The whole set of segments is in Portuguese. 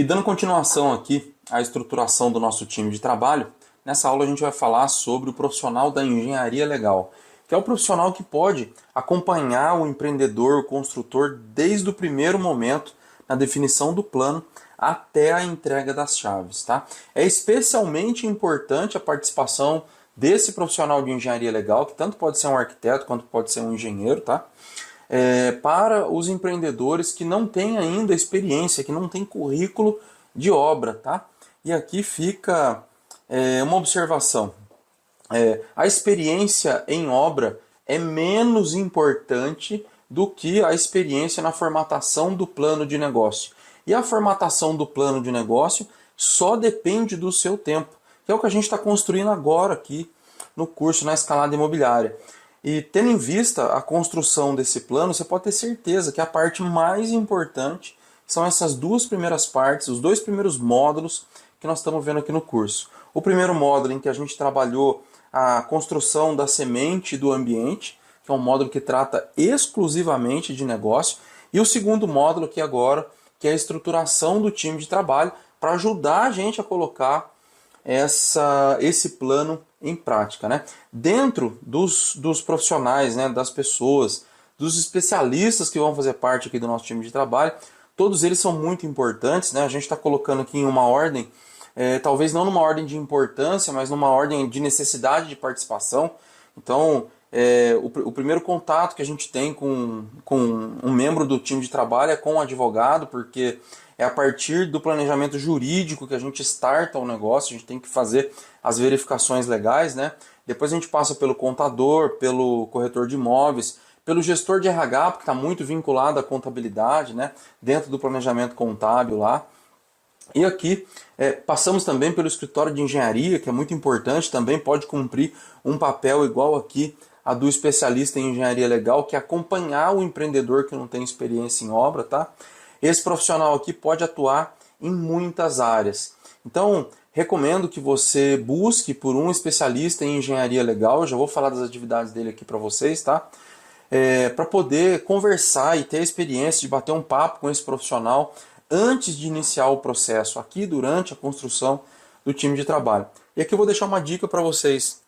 E dando continuação aqui à estruturação do nosso time de trabalho, nessa aula a gente vai falar sobre o profissional da engenharia legal, que é o profissional que pode acompanhar o empreendedor, o construtor, desde o primeiro momento na definição do plano até a entrega das chaves. Tá? É especialmente importante a participação desse profissional de engenharia legal, que tanto pode ser um arquiteto quanto pode ser um engenheiro, tá? Para os empreendedores que não têm ainda experiência, que não têm currículo de obra. Tá? E aqui fica uma observação. A experiência em obra é menos importante do que a experiência na formatação do plano de negócio. E a formatação do plano de negócio só depende do seu tempo, que é o que a gente está construindo agora aqui no curso, na escalada imobiliária. E tendo em vista a construção desse plano, você pode ter certeza que a parte mais importante são essas duas primeiras partes, os dois primeiros módulos que nós estamos vendo aqui no curso. O primeiro módulo em que a gente trabalhou a construção da semente do ambiente, que é um módulo que trata exclusivamente de negócio, e o segundo módulo aqui agora, que é a estruturação do time de trabalho, para ajudar a gente a colocar esse plano em prática. Né? Dentro dos profissionais, né, das pessoas, dos especialistas que vão fazer parte aqui do nosso time de trabalho, todos eles são muito importantes. Né? A gente está colocando aqui em uma ordem, talvez não numa ordem de importância, mas numa ordem de necessidade de participação. Então, o primeiro contato que a gente tem com um membro do time de trabalho é com o advogado, porque é a partir do planejamento jurídico que a gente starta o negócio, a gente tem que fazer as verificações legais, né? Depois a gente passa pelo contador, pelo corretor de imóveis, pelo gestor de RH, porque está muito vinculado à contabilidade, né? Dentro do planejamento contábil lá. E aqui passamos também pelo escritório de engenharia, que é muito importante, também pode cumprir um papel igual aqui a do especialista em engenharia legal, que é acompanhar o empreendedor que não tem experiência em obra, tá? Esse profissional aqui pode atuar em muitas áreas. Então, recomendo que você busque por um especialista em engenharia legal. Eu já vou falar das atividades dele aqui para vocês, tá? Para poder conversar e ter a experiência de bater um papo com esse profissional antes de iniciar o processo, aqui durante a construção do time de trabalho. E aqui eu vou deixar uma dica para vocês.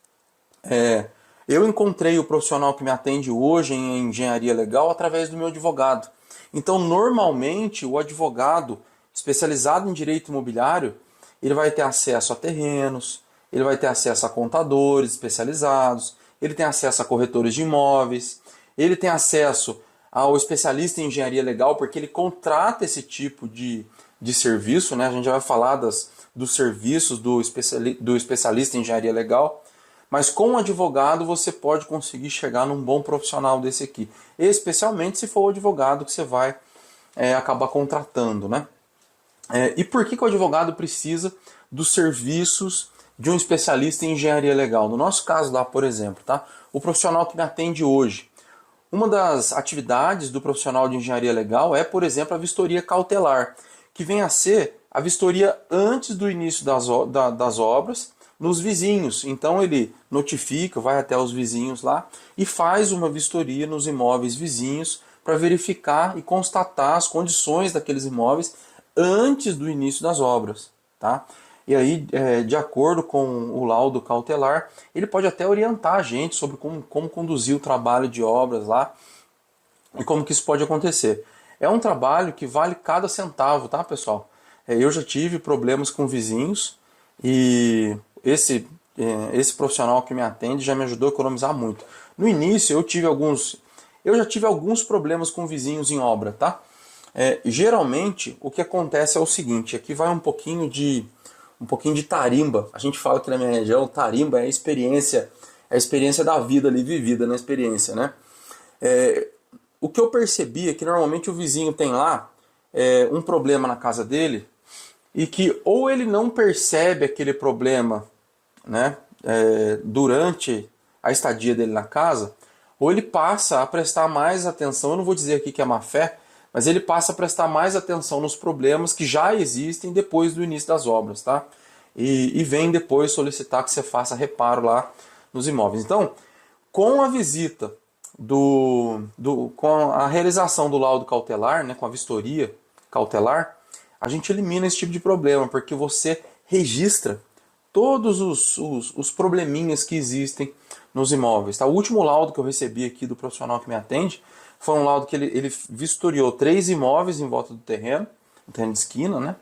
Eu encontrei o profissional que me atende hoje em engenharia legal através do meu advogado. Então, normalmente, o advogado especializado em direito imobiliário, ele vai ter acesso a terrenos, ele vai ter acesso a contadores especializados, ele tem acesso a corretores de imóveis, ele tem acesso ao especialista em engenharia legal, porque ele contrata esse tipo de serviço, né? A gente já vai falar dos serviços do especialista em engenharia legal. Mas com um advogado você pode conseguir chegar num bom profissional desse aqui. Especialmente se for o advogado que você vai acabar contratando. Né? E por que o advogado precisa dos serviços de um especialista em engenharia legal? No nosso caso lá, por exemplo, tá? O profissional que me atende hoje. Uma das atividades do profissional de engenharia legal é, por exemplo, a vistoria cautelar, que vem a ser a vistoria antes do início das obras, nos vizinhos. Então ele notifica, vai até os vizinhos lá e faz uma vistoria nos imóveis vizinhos para verificar e constatar as condições daqueles imóveis antes do início das obras. Tá? E aí, de acordo com o laudo cautelar, ele pode até orientar a gente sobre como conduzir o trabalho de obras lá e como que isso pode acontecer. É um trabalho que vale cada centavo, tá, pessoal? Eu já tive problemas com vizinhos e esse profissional que me atende já me ajudou a economizar muito. No início eu já tive alguns problemas com vizinhos em obra, tá? Geralmente o que acontece é o seguinte, aqui vai um pouquinho de tarimba. A gente fala que na minha região tarimba é a experiência da vida ali vivida na experiência, né? O que eu percebi é que normalmente o vizinho tem lá um problema na casa dele e que ou ele não percebe aquele problema, né, durante a estadia dele na casa, ou ele passa a prestar mais atenção, eu não vou dizer aqui que é má fé, mas ele passa a prestar mais atenção nos problemas que já existem depois do início das obras, tá? E vem depois solicitar que você faça reparo lá nos imóveis. Então, com a visita com a realização do laudo cautelar, né, com a vistoria cautelar, a gente elimina esse tipo de problema, porque você registra todos os probleminhas que existem nos imóveis. Tá? O último laudo que eu recebi aqui do profissional que me atende foi um laudo que ele vistoriou 3 imóveis em volta do terreno de esquina, né?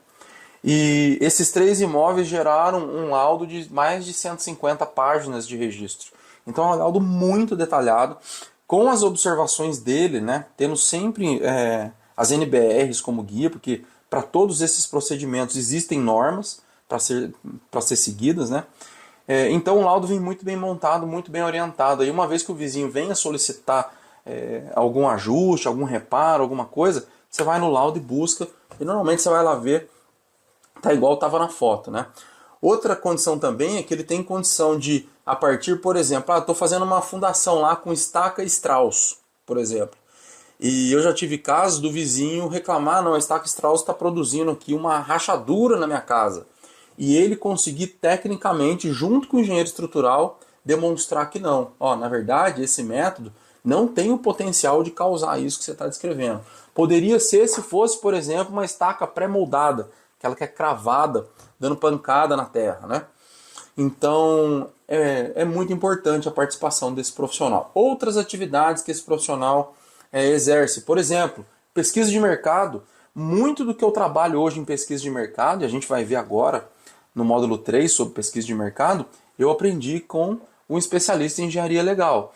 E esses 3 imóveis geraram um laudo de mais de 150 páginas de registro. Então é um laudo muito detalhado, com as observações dele, né? Tendo sempre as NBRs como guia, porque para todos esses procedimentos existem normas para ser seguidas, né? Então o laudo vem muito bem montado, muito bem orientado. E uma vez que o vizinho venha solicitar algum ajuste, algum reparo, alguma coisa, você vai no laudo e busca, e normalmente você vai lá ver, tá igual estava na foto, né? Outra condição também é que ele tem condição de, a partir, por exemplo, estou fazendo uma fundação lá com estaca Strauss, por exemplo. E eu já tive casos do vizinho reclamar, não, a estaca Strauss está produzindo aqui uma rachadura na minha casa. E ele conseguir tecnicamente, junto com o engenheiro estrutural, demonstrar que não. Na verdade, esse método não tem o potencial de causar isso que você está descrevendo. Poderia ser se fosse, por exemplo, uma estaca pré-moldada, aquela que é cravada, dando pancada na terra, né? Então, é muito importante a participação desse profissional. Outras atividades que esse profissional exerce, por exemplo, pesquisa de mercado. Muito do que eu trabalho hoje em pesquisa de mercado, e a gente vai ver agora no módulo 3 sobre pesquisa de mercado, eu aprendi com um especialista em engenharia legal.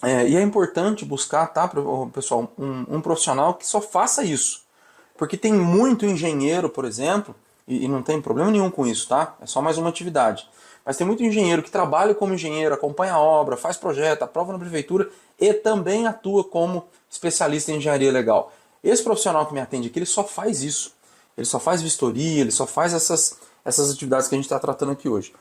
E é importante buscar, tá, pessoal, um profissional que só faça isso. Porque tem muito engenheiro, por exemplo, e não tem problema nenhum com isso, tá? É só mais uma atividade. Mas tem muito engenheiro que trabalha como engenheiro, acompanha a obra, faz projeto, aprova na prefeitura e também atua como especialista em engenharia legal. Esse profissional que me atende aqui, ele só faz isso. Ele só faz vistoria, ele só faz essas atividades que a gente está tratando aqui hoje.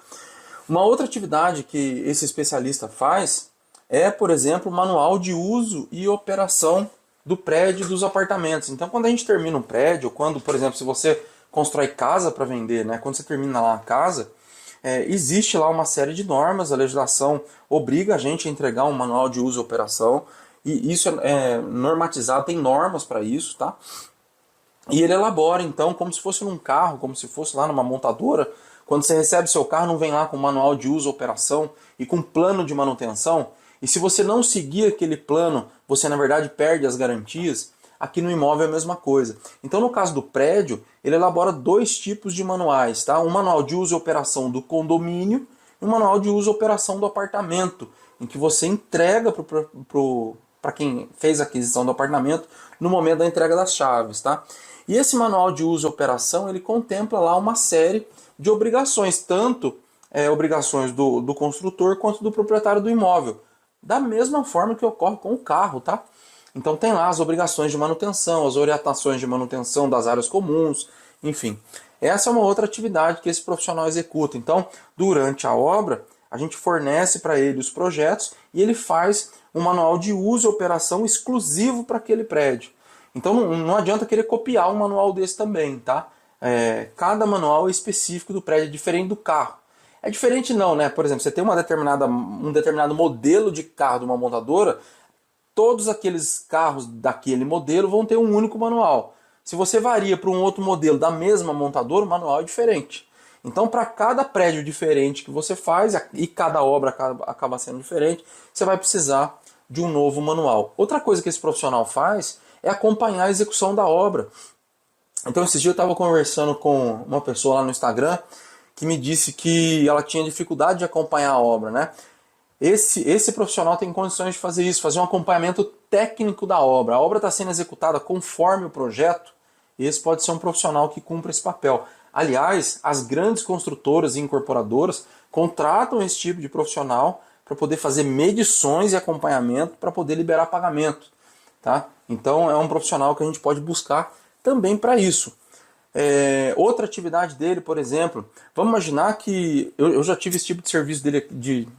Uma outra atividade que esse especialista faz é, por exemplo, o manual de uso e operação do prédio e dos apartamentos. Então, quando a gente termina um prédio, quando, por exemplo, se você constrói casa para vender, né, quando você termina lá a casa, existe lá uma série de normas, a legislação obriga a gente a entregar um manual de uso e operação, e isso é normatizado, tem normas para isso, tá? E ele elabora, então, como se fosse num carro, como se fosse lá numa montadora. Quando você recebe seu carro, não vem lá com manual de uso, operação e com plano de manutenção. E se você não seguir aquele plano, você na verdade perde as garantias. Aqui no imóvel é a mesma coisa. Então, no caso do prédio, ele elabora 2 tipos de manuais, tá? Um manual de uso e operação do condomínio e um manual de uso e operação do apartamento, em que você entrega para quem fez a aquisição do apartamento no momento da entrega das chaves, tá? E esse manual de uso e operação, ele contempla lá uma série de obrigações, tanto obrigações do construtor quanto do proprietário do imóvel, da mesma forma que ocorre com o carro, tá? Então tem lá as obrigações de manutenção, as orientações de manutenção das áreas comuns, enfim. Essa é uma outra atividade que esse profissional executa. Então, durante a obra, a gente fornece para ele os projetos e ele faz um manual de uso e operação exclusivo para aquele prédio. Então não adianta querer copiar um manual desse também, tá? Cada manual é específico do prédio, é diferente do carro. É diferente não, né? Por exemplo, você tem um determinado modelo de carro de uma montadora, todos aqueles carros daquele modelo vão ter um único manual. Se você varia para um outro modelo da mesma montadora, o manual é diferente. Então, para cada prédio diferente que você faz, e cada obra acaba sendo diferente, você vai precisar de um novo manual. Outra coisa que esse profissional faz é acompanhar a execução da obra. Então, esses dias eu estava conversando com uma pessoa lá no Instagram que me disse que ela tinha dificuldade de acompanhar a obra, né? Esse profissional tem condições de fazer isso, fazer um acompanhamento técnico da obra. A obra está sendo executada conforme o projeto, esse pode ser um profissional que cumpra esse papel. Aliás, as grandes construtoras e incorporadoras contratam esse tipo de profissional para poder fazer medições e acompanhamento para poder liberar pagamento. Tá? Então é um profissional que a gente pode buscar também para isso. Outra atividade dele, por exemplo, vamos imaginar que eu já tive esse tipo de serviço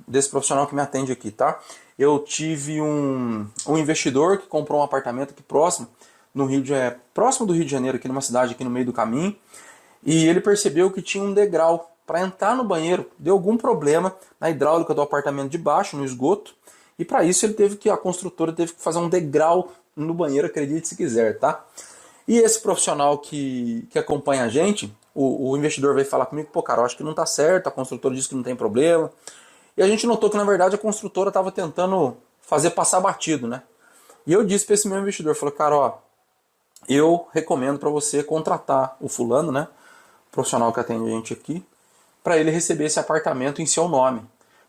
desse profissional que me atende aqui, tá? Eu tive um investidor que comprou um apartamento aqui próximo do Rio de Janeiro, aqui numa cidade aqui no meio do caminho, e ele percebeu que tinha um degrau para entrar no banheiro. Deu algum problema na hidráulica do apartamento de baixo, no esgoto, e para isso a construtora teve que fazer um degrau no banheiro, acredite se quiser, tá? E esse profissional que acompanha a gente, o investidor veio falar comigo, pô, cara, eu acho que não está certo, a construtora disse que não tem problema. E a gente notou que, na verdade, a construtora estava tentando fazer passar batido, né? E eu disse para esse meu investidor, falei, cara, ó, eu recomendo para você contratar o fulano, né, o profissional que atende a gente aqui, para ele receber esse apartamento em seu nome.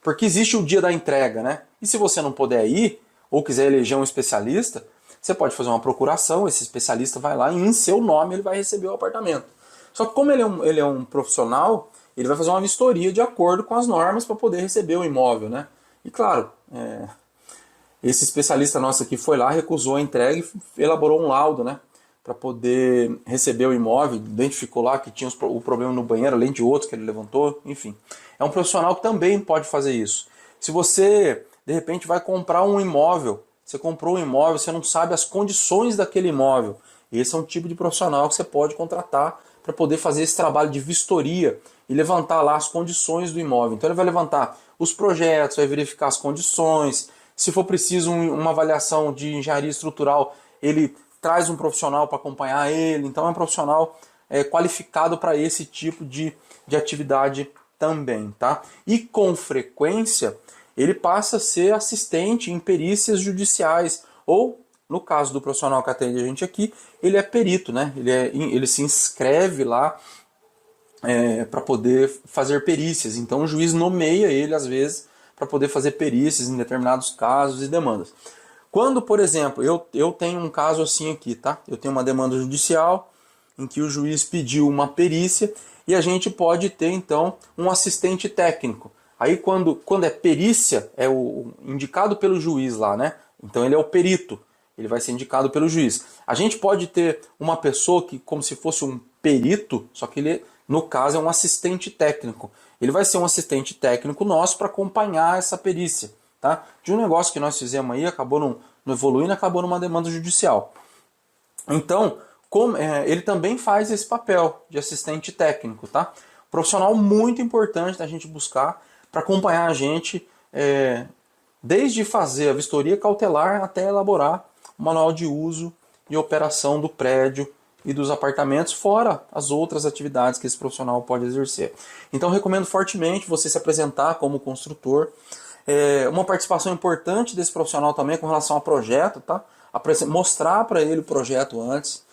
Porque existe o dia da entrega, né? E se você não puder ir, ou quiser eleger um especialista, você pode fazer uma procuração, esse especialista vai lá e em seu nome ele vai receber o apartamento. Só que como ele é um profissional, ele vai fazer uma vistoria de acordo com as normas para poder receber o imóvel, né? E claro, esse especialista nosso aqui foi lá, recusou a entrega e elaborou um laudo, né? Para poder receber o imóvel, identificou lá que tinha o problema no banheiro, além de outros que ele levantou, enfim. É um profissional que também pode fazer isso. Se você, de repente, vai comprar um imóvel, você comprou um imóvel, você não sabe as condições daquele imóvel, esse é um tipo de profissional que você pode contratar para poder fazer esse trabalho de vistoria e levantar lá as condições do imóvel. Então ele vai levantar os projetos, vai verificar as condições, se for preciso uma avaliação de engenharia estrutural, ele traz um profissional para acompanhar ele. Então é um profissional qualificado para esse tipo de atividade também. Tá? E com frequência ele passa a ser assistente em perícias judiciais. Ou, no caso do profissional que atende a gente aqui, ele é perito, né? Ele se inscreve lá para poder fazer perícias. Então o juiz nomeia ele, às vezes, para poder fazer perícias em determinados casos e demandas. Quando, por exemplo, eu tenho um caso assim aqui, tá? Eu tenho uma demanda judicial em que o juiz pediu uma perícia e a gente pode ter, então, um assistente técnico. Aí, quando é perícia, é o indicado pelo juiz lá, né? Então, ele é o perito. Ele vai ser indicado pelo juiz. A gente pode ter uma pessoa que, como se fosse um perito, só que ele, no caso, é um assistente técnico. Ele vai ser um assistente técnico nosso para acompanhar essa perícia. Tá? De um negócio que nós fizemos aí, acabou não evoluindo, acabou numa demanda judicial. Então, ele também faz esse papel de assistente técnico. Tá? Profissional muito importante da gente buscar para acompanhar a gente, desde fazer a vistoria cautelar até elaborar o manual de uso e operação do prédio e dos apartamentos, fora as outras atividades que esse profissional pode exercer. Então, recomendo fortemente você se apresentar como construtor. Uma participação importante desse profissional também com relação ao projeto, tá? Mostrar para ele o projeto antes.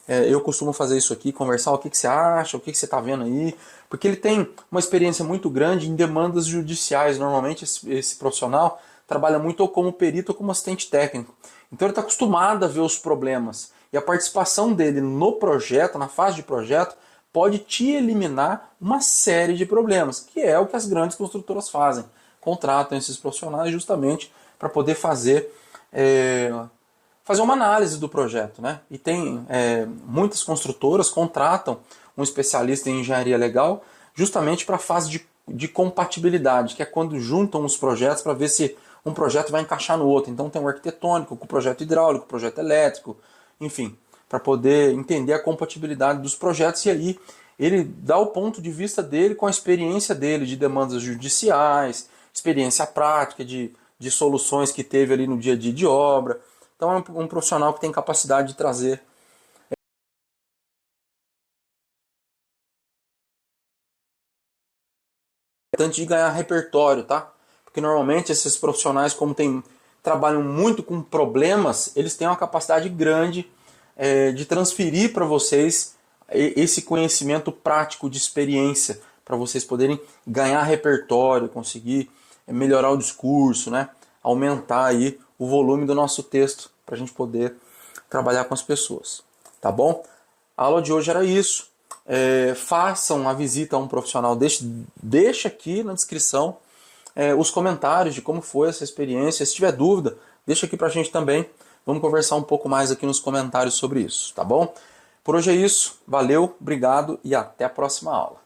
Eu costumo fazer isso aqui, conversar o que você acha, o que você está vendo aí, porque ele tem uma experiência muito grande em demandas judiciais. Normalmente esse profissional trabalha muito ou como perito ou como assistente técnico. Então ele está acostumado a ver os problemas. E a participação dele no projeto, na fase de projeto, pode te eliminar uma série de problemas, que é o que as grandes construtoras fazem. Contratam esses profissionais justamente para poder fazer uma análise do projeto. Né? E tem muitas construtoras contratam um especialista em engenharia legal justamente para a fase de compatibilidade, que é quando juntam os projetos para ver se um projeto vai encaixar no outro. Então tem o arquitetônico, o projeto hidráulico, o projeto elétrico, enfim, para poder entender a compatibilidade dos projetos. E aí ele dá o ponto de vista dele com a experiência dele de demandas judiciais, experiência prática de soluções que teve ali no dia a dia de obra. Então é um profissional que tem capacidade de trazer importante de ganhar repertório, tá? Porque normalmente esses profissionais, como trabalham muito com problemas, eles têm uma capacidade grande de transferir para vocês esse conhecimento prático de experiência, para vocês poderem ganhar repertório, conseguir melhorar o discurso, né? Aumentar aí o volume do nosso texto para a gente poder trabalhar com as pessoas, tá bom? A aula de hoje era isso. Façam a visita a um profissional, deixa aqui na descrição os comentários de como foi essa experiência. Se tiver dúvida, deixa aqui pra gente também. Vamos conversar um pouco mais aqui nos comentários sobre isso, tá bom? Por hoje é isso, valeu, obrigado e até a próxima aula.